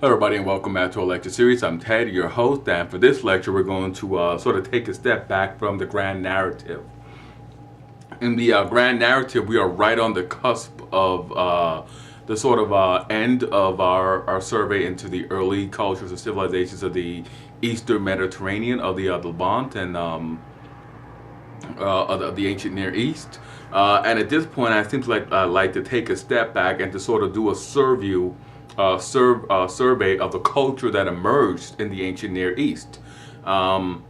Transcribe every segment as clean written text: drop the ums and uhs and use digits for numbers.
Hello everybody and welcome back to our lecture series. I'm Ted, your host, and for this lecture we're going to sort of take a step back from the grand narrative. In the grand narrative, we are right on the cusp of the sort of end of our survey into the early cultures and civilizations of the Eastern Mediterranean, of the Levant and of the ancient Near East. And at this point, I seem to like to take a step back and to sort of do a survey of the culture that emerged in the ancient Near East. And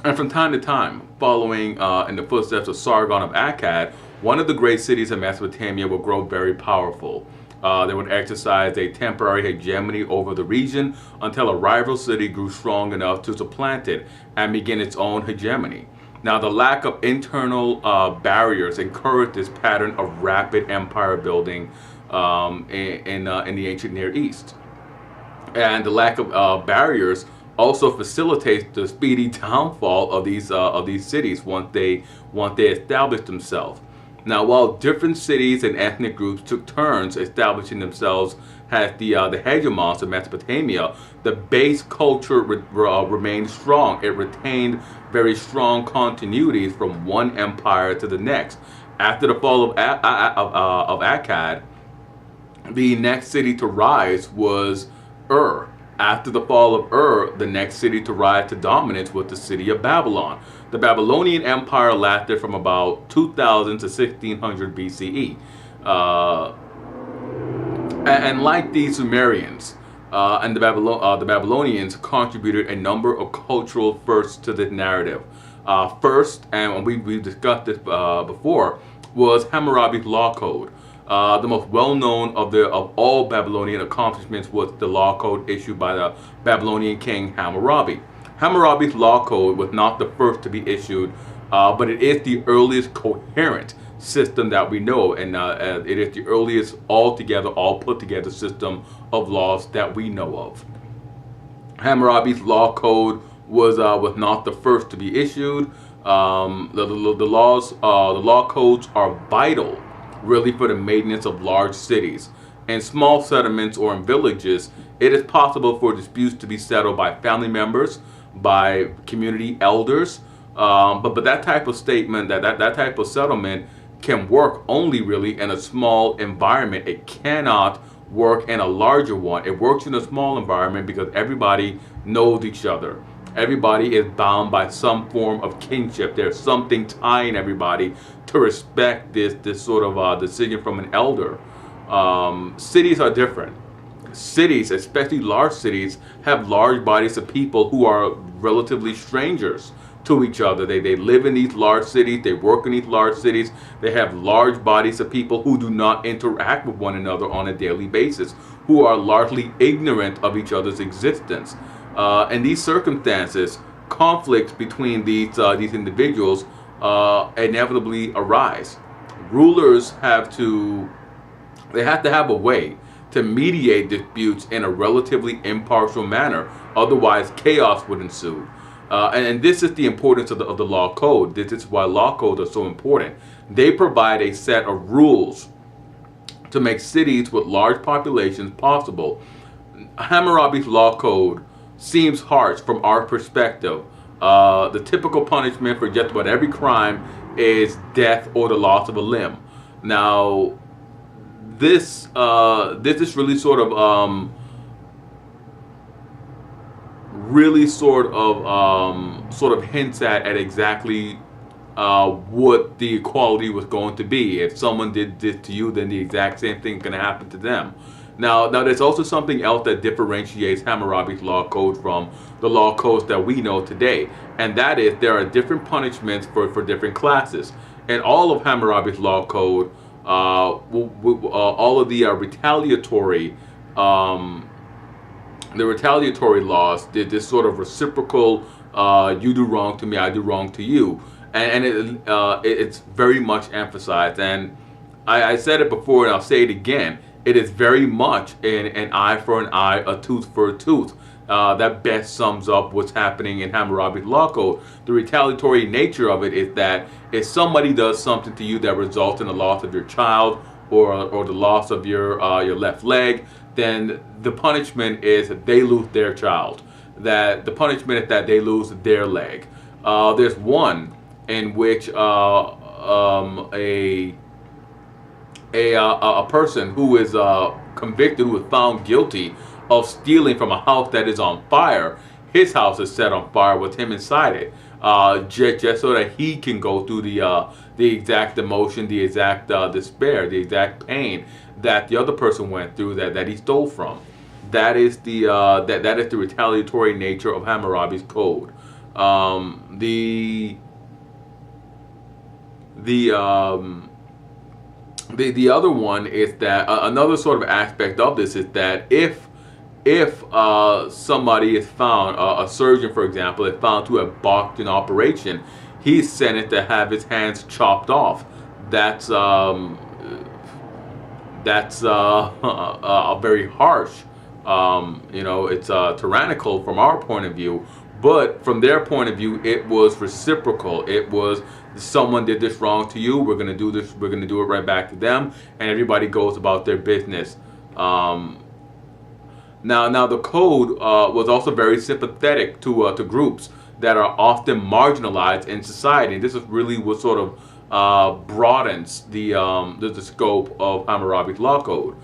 from time to time, following in the footsteps of Sargon of Akkad, one of the great cities of Mesopotamia would grow very powerful. They would exercise a temporary hegemony over the region until a rival city grew strong enough to supplant it and begin its own hegemony. Now, the lack of internal barriers encouraged this pattern of rapid empire building in the ancient Near East. And the lack of barriers also facilitates the speedy downfall of these cities once they establish themselves. Now, while different cities and ethnic groups took turns establishing themselves as the hegemons of Mesopotamia, the base culture remained strong. It retained very strong continuities from one empire to the next. After the fall of Akkad, the next city to rise was Ur. After the fall of Ur, the next city to rise to dominance was the city of Babylon. The Babylonian Empire lasted from about 2000 to 1600 BCE. And like the Sumerians and the Babylonians contributed a number of cultural firsts to this narrative. First, and we've discussed this before, was Hammurabi's law code. The most well-known of all Babylonian accomplishments was the law code issued by the Babylonian king Hammurabi. Hammurabi's law code was not the first to be issued, but it is the earliest coherent system that we know, and it is the earliest all put together system of laws that we know of. Hammurabi's law code was not the first to be issued. The law codes are vital, really, for the maintenance of large cities. In small settlements or in villages, it is possible for disputes to be settled by family members, by community elders, but that type of statement, that type of settlement can work only really in a small environment. It cannot work in a larger one. It works in a small environment because everybody knows each other. Everybody is bound by some form of kinship. There's something tying everybody to respect this sort of decision from an elder. Cities are different. Cities, especially large cities, have large bodies of people who are relatively strangers to each other. They live in these large cities. They work in these large cities. They have large bodies of people who do not interact with one another on a daily basis, who are largely ignorant of each other's existence. In these circumstances, conflicts between these individuals inevitably arise. Rulers have to have a way to mediate disputes in a relatively impartial manner. Otherwise, chaos would ensue. And this is the importance of the law code. This is why law codes are so important. They provide a set of rules to make cities with large populations possible. Hammurabi's law code seems harsh from our perspective. The typical punishment for just about every crime is death or the loss of a limb. Now, this is really sort of hints at exactly what the equality was going to be. If someone did this to you, then the exact same thing is going to happen to them. Now, there's also something else that differentiates Hammurabi's law code from the law codes that we know today, and that is there are different punishments for different classes. And all of Hammurabi's law code, all of the retaliatory laws did this sort of reciprocal, you do wrong to me, I do wrong to you, and it's very much emphasized. And I said it before, and I'll say it again. It is very much an eye for an eye, a tooth for a tooth. That best sums up what's happening in Hammurabi's law code. The retaliatory nature of it is that if somebody does something to you that results in the loss of your child or the loss of your left leg, then the punishment is that they lose their child. That the punishment is that they lose their leg. There's one in which a person who is convicted, who is found guilty of stealing from a house that is on fire, his house is set on fire with him inside it, just so that he can go through the exact emotion, the exact despair, the exact pain that the other person went through, that he stole from. That is the that is the retaliatory nature of Hammurabi's code. The other one is that another sort of aspect of this is that if somebody is found, a surgeon, for example, is found to have botched an operation, he's sentenced to have his hands chopped off. That's a very harsh. It's tyrannical from our point of view, but from their point of view, it was reciprocal. It was, someone did this wrong to you, we're gonna do this, we're gonna do it right back to them, and everybody goes about their business. Now the code was also very sympathetic to groups that are often marginalized in society. This is really what sort of broadens the scope of Hammurabi's law code.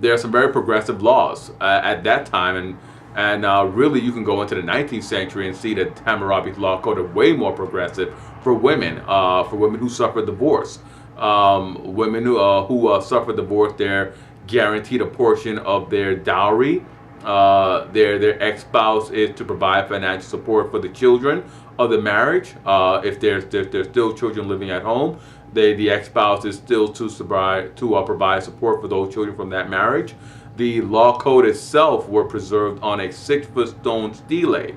There are some very progressive laws at that time, and really you can go into the 19th century and see that Hammurabi's law code is way more progressive for women who suffer divorce. Women who suffer divorce, they're guaranteed a portion of their dowry. Their ex-spouse is to provide financial support for the children of the marriage. If there's still children living at home, the ex-spouse is still to provide support for those children from that marriage. The law code itself were preserved on a 6-foot stone stele,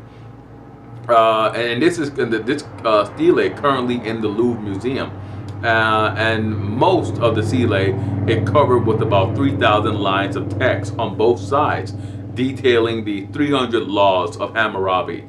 and this stele currently in the Louvre Museum. And most of the stele is covered with about 3,000 lines of text on both sides, detailing the 300 laws of Hammurabi.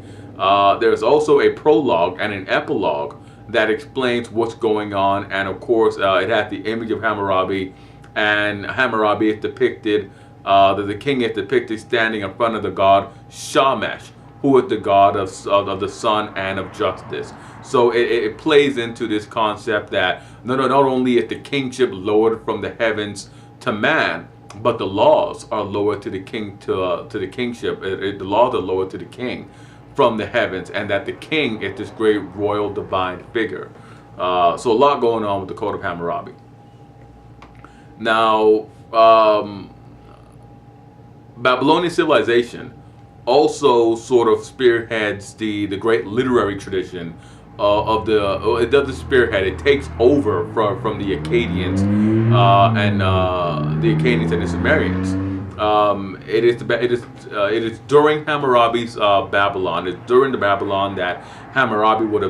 There's also a prologue and an epilogue that explains what's going on, and of course it has the image of Hammurabi, and Hammurabi is depicted, the king is depicted standing in front of the god Shamash, who is the god of the sun and of justice. So it plays into this concept that not only is the kingship lowered from the heavens to man, but the laws are lowered to the king, to the kingship. The laws are lowered to the king from the heavens, and that the king is this great royal divine figure. So a lot going on with the Code of Hammurabi. Now, Babylonian Civilization also sort of spearheads the great literary tradition it doesn't spearhead, it takes over from the Akkadians and the Sumerians. It is during Hammurabi's Babylon. It's during the Babylon that Hammurabi would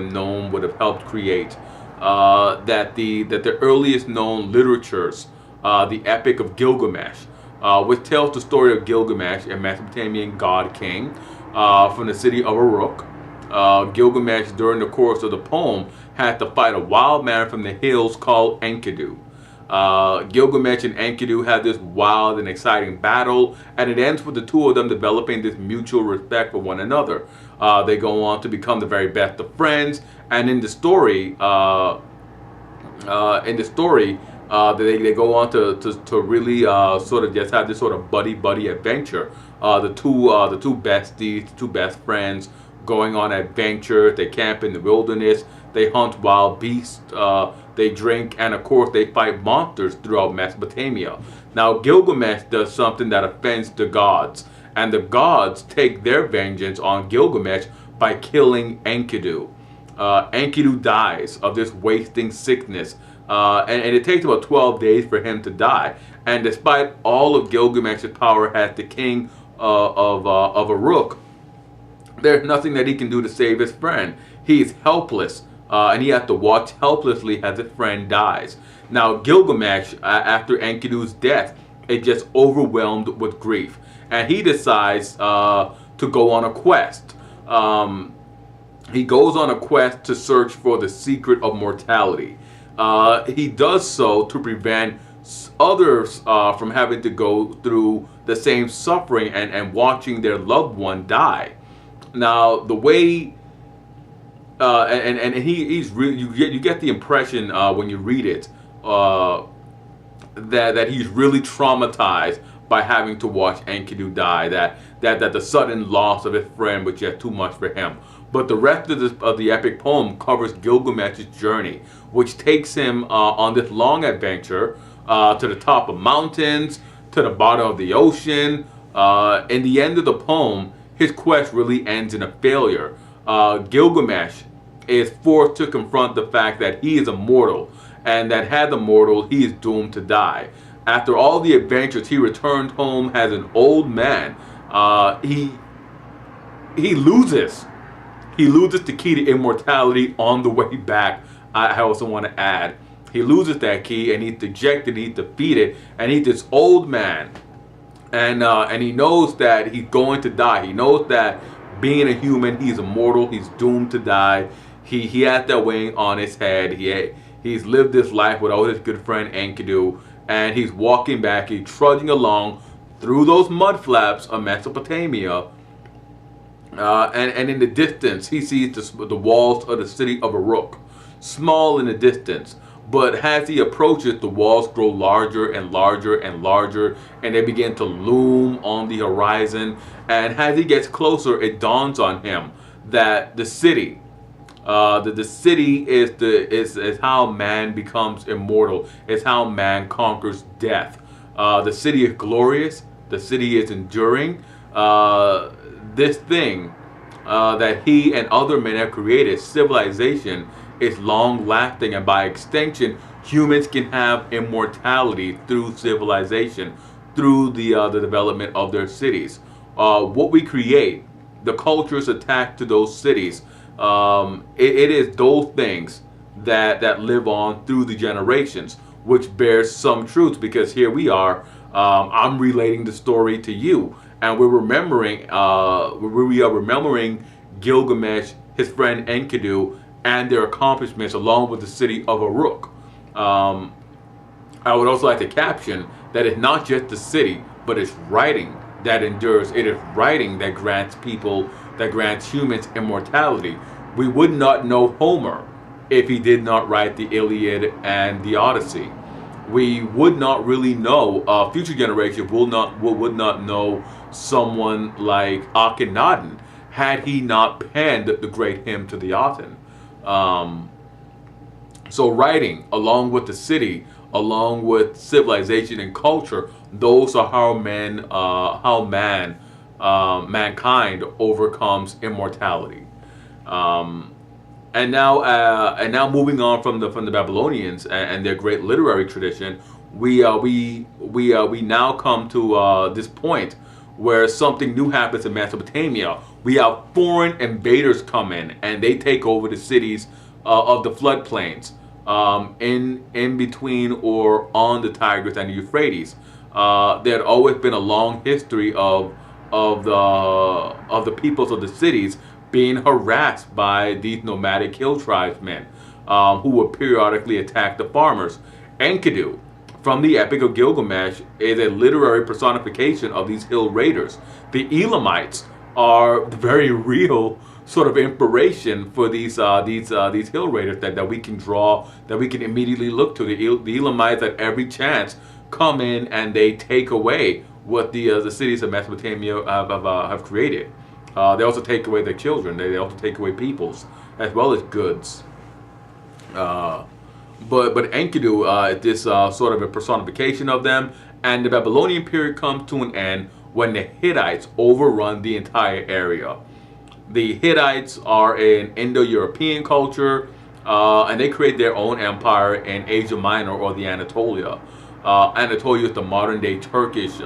have helped create that the earliest known literatures, the Epic of Gilgamesh, which tells the story of Gilgamesh, a Mesopotamian god king from the city of Uruk. Gilgamesh, during the course of the poem, had to fight a wild man from the hills called Enkidu. Gilgamesh and Enkidu had this wild and exciting battle, and it ends with the two of them developing this mutual respect for one another. They go on to become the very best of friends, and in the story, they go on to really sort of just have this sort of buddy adventure. The two besties, the two best friends, going on adventures. They camp in the wilderness. They hunt wild beasts. They drink, and of course they fight monsters throughout Mesopotamia. Now Gilgamesh does something that offends the gods, and the gods take their vengeance on Gilgamesh by killing Enkidu. Enkidu dies of this wasting sickness, and it takes about 12 days for him to die. And despite all of Gilgamesh's power as the king of Uruk, there's nothing that he can do to save his friend. He is helpless, and he has to watch helplessly as his friend dies. Now Gilgamesh, after Enkidu's death, is just overwhelmed with grief, and he decides to go on a quest. He goes on a quest to search for the secret of mortality. He does so to prevent others from having to go through the same suffering and watching their loved one die. Now, the way he's really, you get the impression when you read it that he's really traumatized by having to watch Enkidu die. That the sudden loss of his friend was just too much for him. But the rest of the epic poem covers Gilgamesh's journey, which takes him on this long adventure to the top of mountains, to the bottom of the ocean. In the end of the poem, his quest really ends in a failure. Gilgamesh is forced to confront the fact that he is immortal, and that had the mortal, he is doomed to die. After all the adventures, he returned home as an old man. He loses the key to immortality on the way back. I also want to add, he loses that key, and he's dejected, he's defeated, and he's this old man, and he knows that he's going to die. He knows that being a human, he's immortal, he's doomed to die. He has that weighing on his head. He's lived this life without his good friend Enkidu, and he's walking back, he's trudging along through those mud flaps of Mesopotamia, and in the distance he sees the walls of the city of Uruk, small in the distance, but as he approaches, the walls grow larger and larger and larger, and they begin to loom on the horizon. And as he gets closer, it dawns on him that the city the city is how man becomes immortal. It's how man conquers death. The city is glorious. The city is enduring. This thing that he and other men have created, civilization, is long lasting, and by extension, humans can have immortality through civilization, through the development of their cities. What we create, the cultures attached to those cities, it is those things that live on through the generations, which bears some truth, because here we are, I'm relating the story to you, and we're remembering Gilgamesh, his friend Enkidu, and their accomplishments along with the city of Uruk. I would also like to caption that it's not just the city, but it's writing that endures. It is writing that grants humans immortality. We would not know Homer if he did not write the Iliad and the Odyssey. We would not really know, future generations would not know someone like Akhenaten had he not penned the great hymn to the Aten. So writing, along with the city, along with civilization and culture, those are how mankind overcomes immortality. And now moving on from the Babylonians and their great literary tradition, we now come to this point where something new happens in Mesopotamia. We have foreign invaders come in, and they take over the cities of the floodplains in between or on the Tigris and the Euphrates. There had always been a long history of the peoples of the cities being harassed by these nomadic hill tribesmen who would periodically attack the farmers. Enkidu, from the Epic of Gilgamesh, is a literary personification of these hill raiders. The Elamites are the very real sort of inspiration for these hill raiders that we can draw, that we can immediately look to. The Elamites at every chance come in and they take away what the cities of Mesopotamia have created. They also take away their children. They also take away peoples as well as goods. But Enkidu is this sort of a personification of them, and the Babylonian period comes to an end when the Hittites overrun the entire area. The Hittites are an Indo-European culture, and they create their own empire in Asia Minor, or the Anatolia. Anatolia is the modern-day Turkish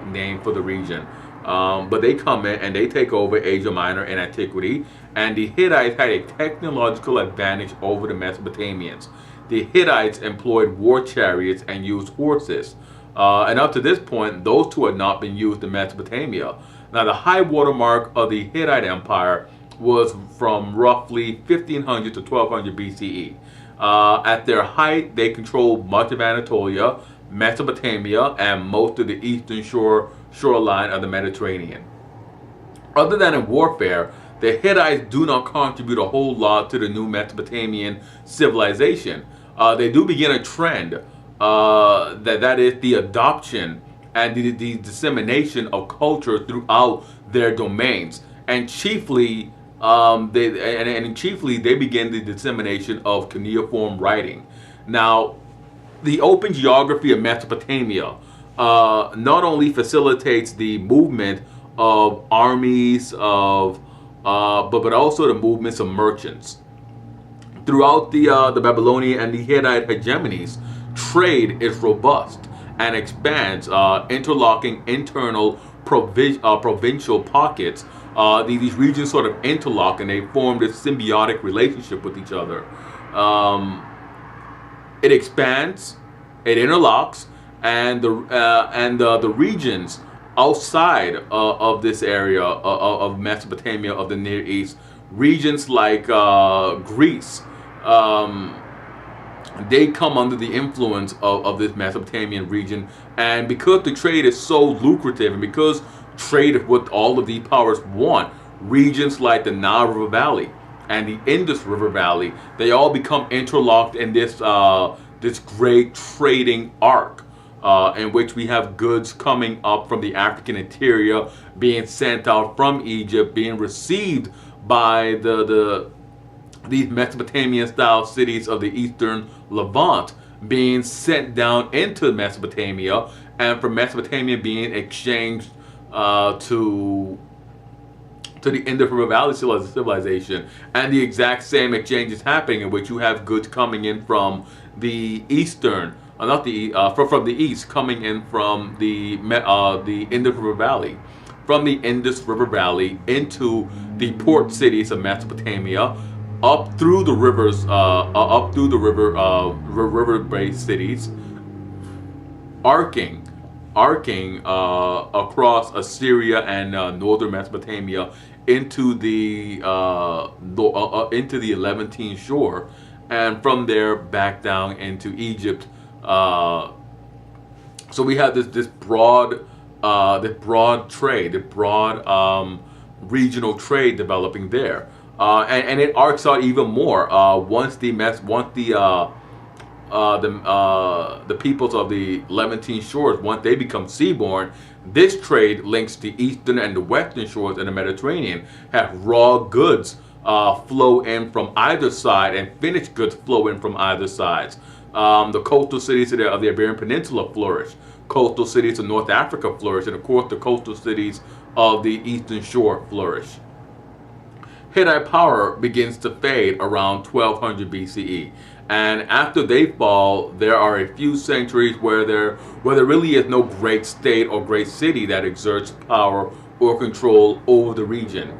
name for the region. But they come in and they take over Asia Minor in antiquity, and the Hittites had a technological advantage over the Mesopotamians. The Hittites employed war chariots and used horses. And up to this point, those two had not been used in Mesopotamia. Now, the high water mark of the Hittite Empire was from roughly 1500 to 1200 BCE. At their height, they controlled much of Anatolia. Mesopotamia, and most of the eastern shoreline of the Mediterranean. Other than in warfare, the Hittites do not contribute a whole lot to the new Mesopotamian civilization. They do begin a trend that is the adoption and the dissemination of culture throughout their domains, and chiefly they begin the dissemination of cuneiform writing. Now, the open geography of Mesopotamia not only facilitates the movement of armies but also the movements of merchants. Throughout the Babylonian and the Hittite hegemonies, trade is robust and expands, interlocking internal provincial pockets. These regions sort of interlock and they form this symbiotic relationship with each other. It expands, it interlocks, and the regions outside of this area of Mesopotamia, of the Near East, regions like Greece, they come under the influence of this Mesopotamian region. And because the trade is so lucrative, and because trade is what all of these powers want, regions like the Nile River Valley and the Indus River Valley, they all become interlocked in this great trading arc, in which we have goods coming up from the African interior, being sent out from Egypt, being received by these Mesopotamian-style cities of the eastern Levant, being sent down into Mesopotamia, and from Mesopotamia being exchanged to the Indus River Valley civilization. And the exact same exchange is happening, in which you have goods coming in from the eastern, from the east, coming in from the Indus River Valley, from the Indus River Valley into the port cities of Mesopotamia, up through the rivers, river-based cities, arcing across Assyria and northern Mesopotamia into the Levantine shore, and from there back down into Egypt. So we have this broad trade, the broad regional trade developing there, and it arcs out even more once the peoples of the Levantine shores, once they become seaborne. This trade links the eastern and the western shores in the Mediterranean, have raw goods flow in from either side, and finished goods flow in from either sides. The coastal cities of the Iberian Peninsula flourish. Coastal cities of North Africa flourish. And of course, the coastal cities of the Eastern Shore flourish. Hittite power begins to fade around 1200 BCE. And after they fall, there are a few centuries where there really is no great state or great city that exerts power or control over the region.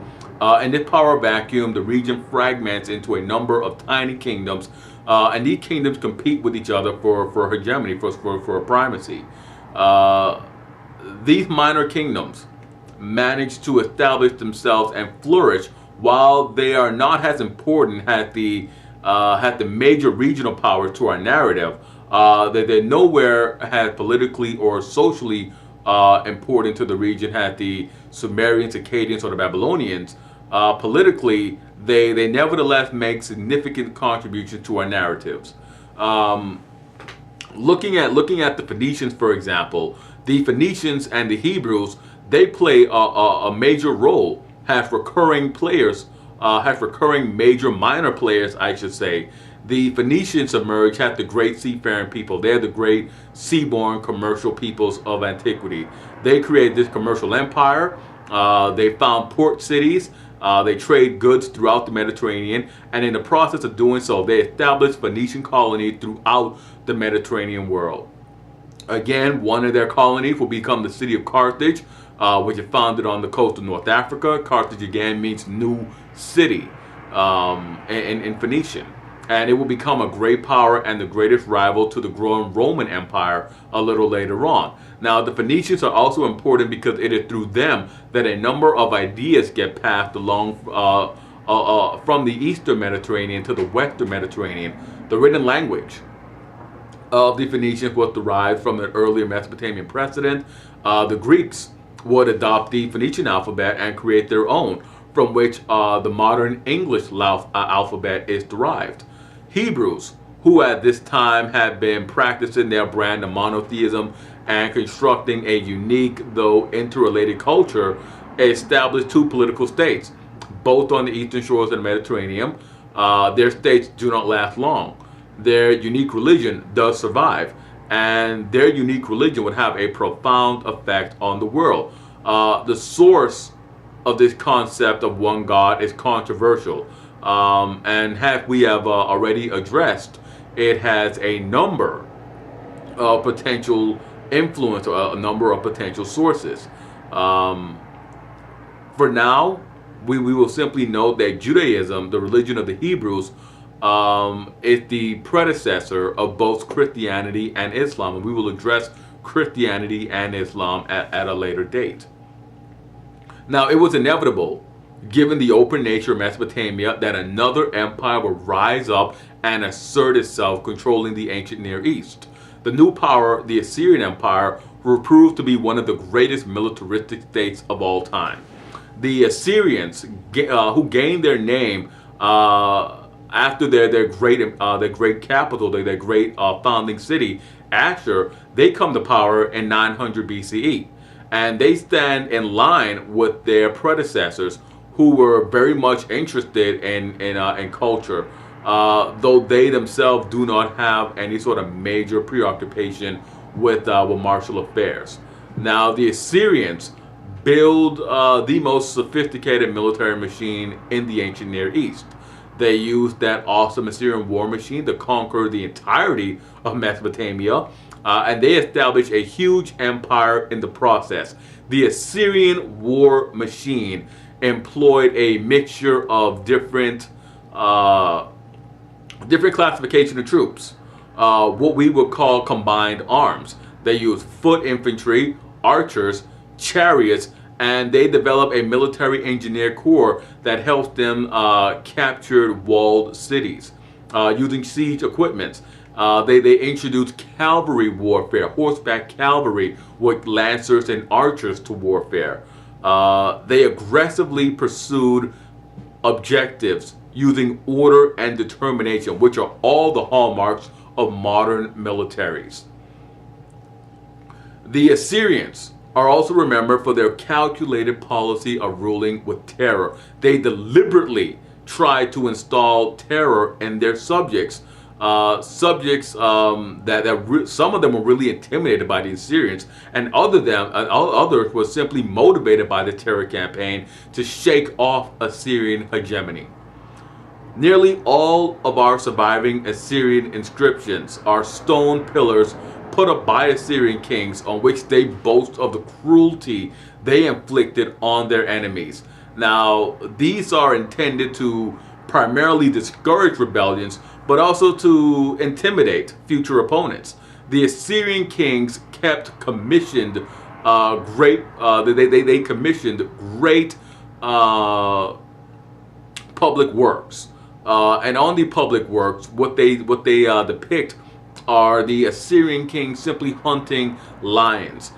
In this power vacuum, the region fragments into a number of tiny kingdoms, and these kingdoms compete with each other for hegemony, for primacy. These minor kingdoms manage to establish themselves and flourish, while they are not as important as the major regional powers to our narrative. They're nowhere as politically or socially important to the region as the Sumerians, Akkadians, or the Babylonians. Politically, they nevertheless make significant contributions to our narratives. Looking at the Phoenicians, for example, the Phoenicians and the Hebrews, they play a major role, have recurring major minor players, I should say. The Phoenicians emerge as the great seafaring people. They're the great seaborne commercial peoples of antiquity. They create this commercial empire. They found port cities. They trade goods throughout the Mediterranean, and in the process of doing so, they established Phoenician colonies throughout the Mediterranean world. Again, one of their colonies will become the city of Carthage, which is founded on the coast of North Africa. Carthage again means new city in Phoenician, and it will become a great power and the greatest rival to the growing Roman Empire a little later on. Now, the Phoenicians are also important because it is through them that a number of ideas get passed along from the Eastern Mediterranean to the Western Mediterranean. The written language, of the Phoenicians was derived from an earlier Mesopotamian precedent. The Greeks would adopt the Phoenician alphabet and create their own, from which the modern English alphabet is derived. Hebrews, who at this time had been practicing their brand of monotheism and constructing a unique though interrelated culture, established two political states, both on the eastern shores of the Mediterranean. Their states do not last long. Their unique religion does survive, and their unique religion would have a profound effect on the world. The source of this concept of one God is controversial, and we have already addressed, it has a number of potential influence, or a number of potential sources. For now, we will simply note that Judaism, the religion of the Hebrews, is the predecessor of both Christianity and Islam, and we will address Christianity and Islam at a later date. Now, it was inevitable, given the open nature of Mesopotamia, that another empire would rise up and assert itself, controlling the ancient Near East. The new power, the Assyrian Empire, will prove to be one of the greatest militaristic states of all time. The Assyrians, who gained their name after their great capital, their great founding city, Ashur, they come to power in 900 BCE. And they stand in line with their predecessors, who were very much interested in culture, though they themselves do not have any sort of major preoccupation with martial affairs. Now, the Assyrians build the most sophisticated military machine in the ancient Near East. They used that awesome Assyrian war machine to conquer the entirety of Mesopotamia, and they established a huge empire in the process. The Assyrian war machine employed a mixture of different classification of troops, what we would call combined arms. They used foot infantry, archers, chariots, and they developed a military engineer corps that helped them capture walled cities using siege equipment. They introduced cavalry warfare, horseback cavalry with lancers and archers to warfare. They aggressively pursued objectives using order and determination, which are all the hallmarks of modern militaries. The Assyrians are also remembered for their calculated policy of ruling with terror. They deliberately tried to install terror in their subjects. Some of them were really intimidated by the Assyrians, and others were simply motivated by the terror campaign to shake off Assyrian hegemony. Nearly all of our surviving Assyrian inscriptions are stone pillars put up by Assyrian kings, on which they boast of the cruelty they inflicted on their enemies. Now, these are intended to primarily discourage rebellions, but also to intimidate future opponents. The Assyrian kings kept commissioned they commissioned great public works, and on the public works, what they depict are the Assyrian kings simply hunting lions.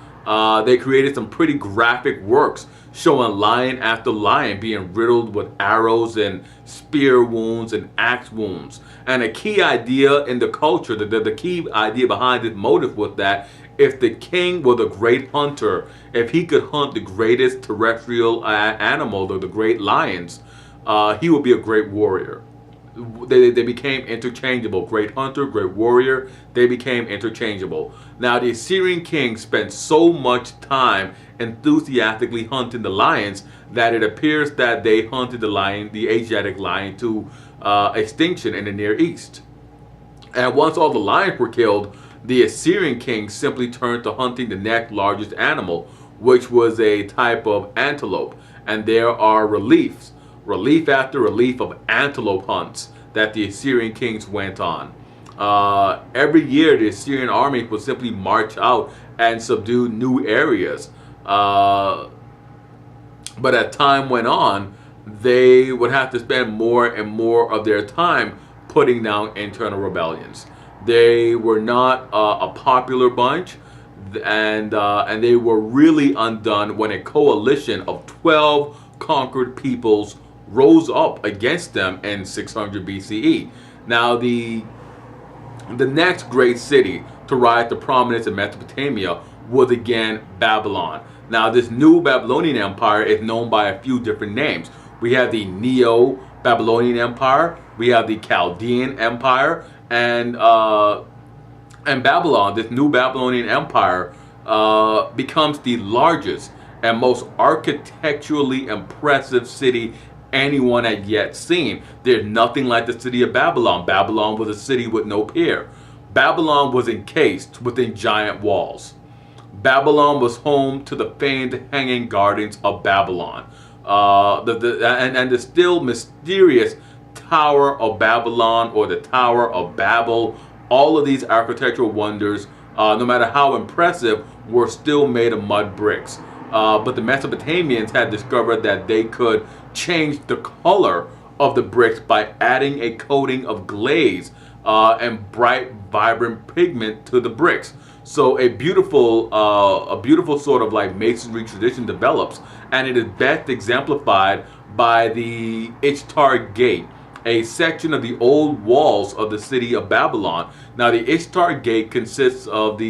They created some pretty graphic works showing lion after lion being riddled with arrows and spear wounds and axe wounds. And a key idea in the culture, the key idea behind this motive was that if the king was a great hunter, if he could hunt the greatest terrestrial animal, or the great lions, he would be a great warrior. They became interchangeable. Great hunter, great warrior, they became interchangeable. Now, the Assyrian kings spent so much time enthusiastically hunting the lions that it appears that they hunted the Asiatic lion, to extinction in the Near East. And once all the lions were killed, the Assyrian kings simply turned to hunting the next largest animal, which was a type of antelope. And there are relief after relief of antelope hunts that the Assyrian kings went on. Every year, the Assyrian army would simply march out and subdue new areas. But as time went on, they would have to spend more and more of their time putting down internal rebellions. They were not a popular bunch, and they were really undone when a coalition of 12 conquered peoples rose up against them in 600 BCE. Now, the next great city to rise to prominence in Mesopotamia was again Babylon. Now, this new Babylonian Empire is known by a few different names. We have the Neo-Babylonian Empire, we have the Chaldean Empire, and Babylon, this new Babylonian Empire, becomes the largest and most architecturally impressive city anyone had yet seen. There's nothing like the city of Babylon. Babylon was a city with no peer. Babylon was encased within giant walls. Babylon was home to the famed Hanging Gardens of Babylon. And the still mysterious Tower of Babylon, or the Tower of Babel. All of these architectural wonders, no matter how impressive, were still made of mud bricks. But the Mesopotamians had discovered that they could change the color of the bricks by adding a coating of glaze and bright, vibrant pigment to the bricks. So a beautiful sort of like masonry tradition develops, and it is best exemplified by the Ishtar Gate, a section of the old walls of the city of Babylon. Now, the Ishtar Gate consists of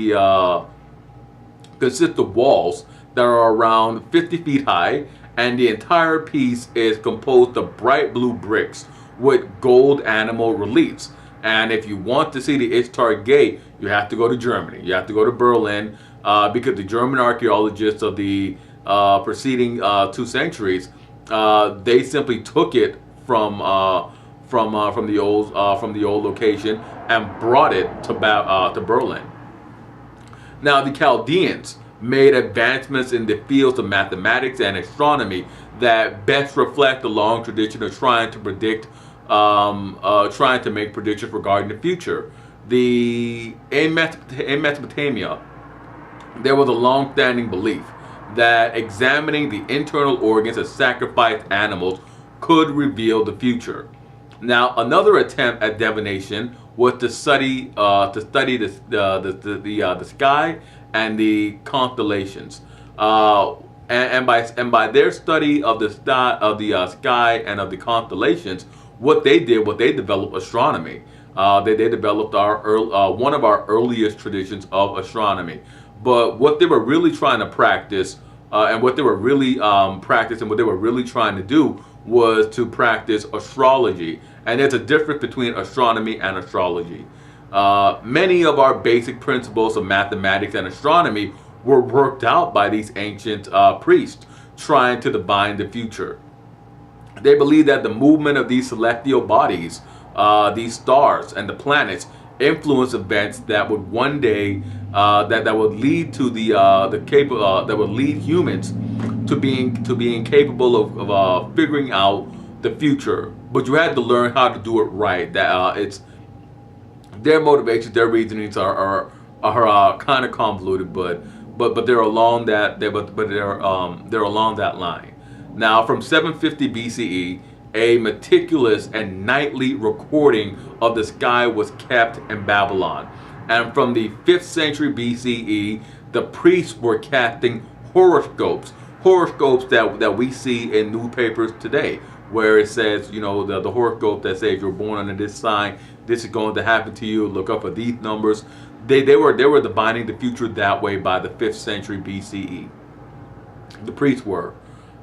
walls that are around 50 feet high, and the entire piece is composed of bright blue bricks with gold animal reliefs. And if you want to see the Ishtar Gate, you have to go to Germany. You have to go to Berlin, because the German archaeologists of the preceding 2 centuries, they simply took it from the old location and brought it to Berlin. Now, the Chaldeans made advancements in the fields of mathematics and astronomy that best reflect the long tradition of trying to make predictions regarding the future. In Mesopotamia, there was a long-standing belief that examining the internal organs of sacrificed animals could reveal the future. Now, another attempt at divination was to study the sky and the constellations, and by their study of the sky and of the constellations, what they developed astronomy. They developed one of our earliest traditions of astronomy. But what they were really trying to practice, and what they were really trying to do, was to practice astrology. And there's a difference between astronomy and astrology. Many of our basic principles of mathematics and astronomy were worked out by these ancient priests trying to divine the future. They believed that the movement of these celestial bodies, these stars and the planets, influence events that would one day that would lead to that would lead humans to being capable of figuring out the future. But you had to learn how to do it right. That it's their motivations, their reasonings are kind of convoluted, but they're along that they're along that line. Now, from 750 BCE, a meticulous and nightly recording of the sky was kept in Babylon. And from the 5th century BCE, the priests were casting horoscopes that we see in newspapers today, where it says, the horoscope that says you're born under this sign, this is going to happen to you, look up for these numbers. They were divining the future that way by the 5th century BCE. The priests were.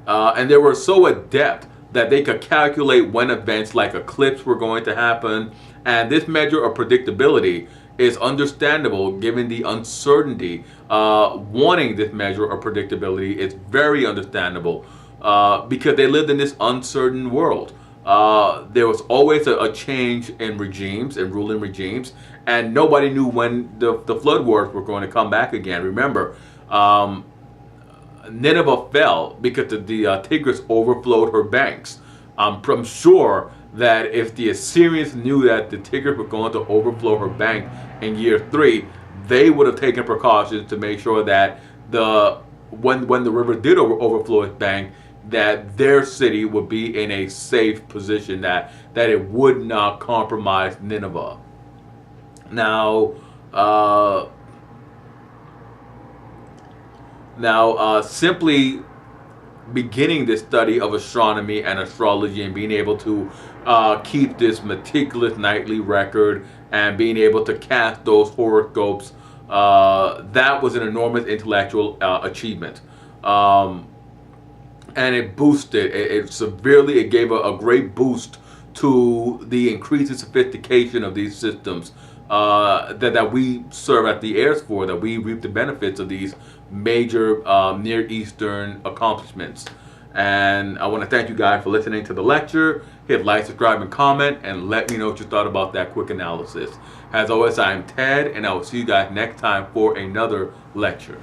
And they were so adept that they could calculate when events like eclipse were going to happen. And this measure of predictability is understandable given the uncertainty. Wanting this measure of predictability is very understandable because they lived in this uncertain world. There was always a change in regimes and ruling regimes, and nobody knew when the flood wars were going to come back again. Remember, Nineveh fell because the Tigris overflowed her banks. I'm sure that if the Assyrians knew that the Tigris was going to overflow her bank in year 3, they would have taken precautions to make sure that when the river did overflow its bank, that their city would be in a safe position, that it would not compromise Nineveh. Now, simply beginning this study of astronomy and astrology and being able to keep this meticulous nightly record and being able to cast those horoscopes, that was an enormous intellectual achievement. And it boosted, it severely, it gave a great boost to the increasing sophistication of these systems that we serve at the heirs for, that we reap the benefits of these major Near Eastern accomplishments. And I want to thank you guys for listening to the lecture. Hit like, subscribe, and comment, and let me know what you thought about that quick analysis. As always, I am Ted, and I will see you guys next time for another lecture.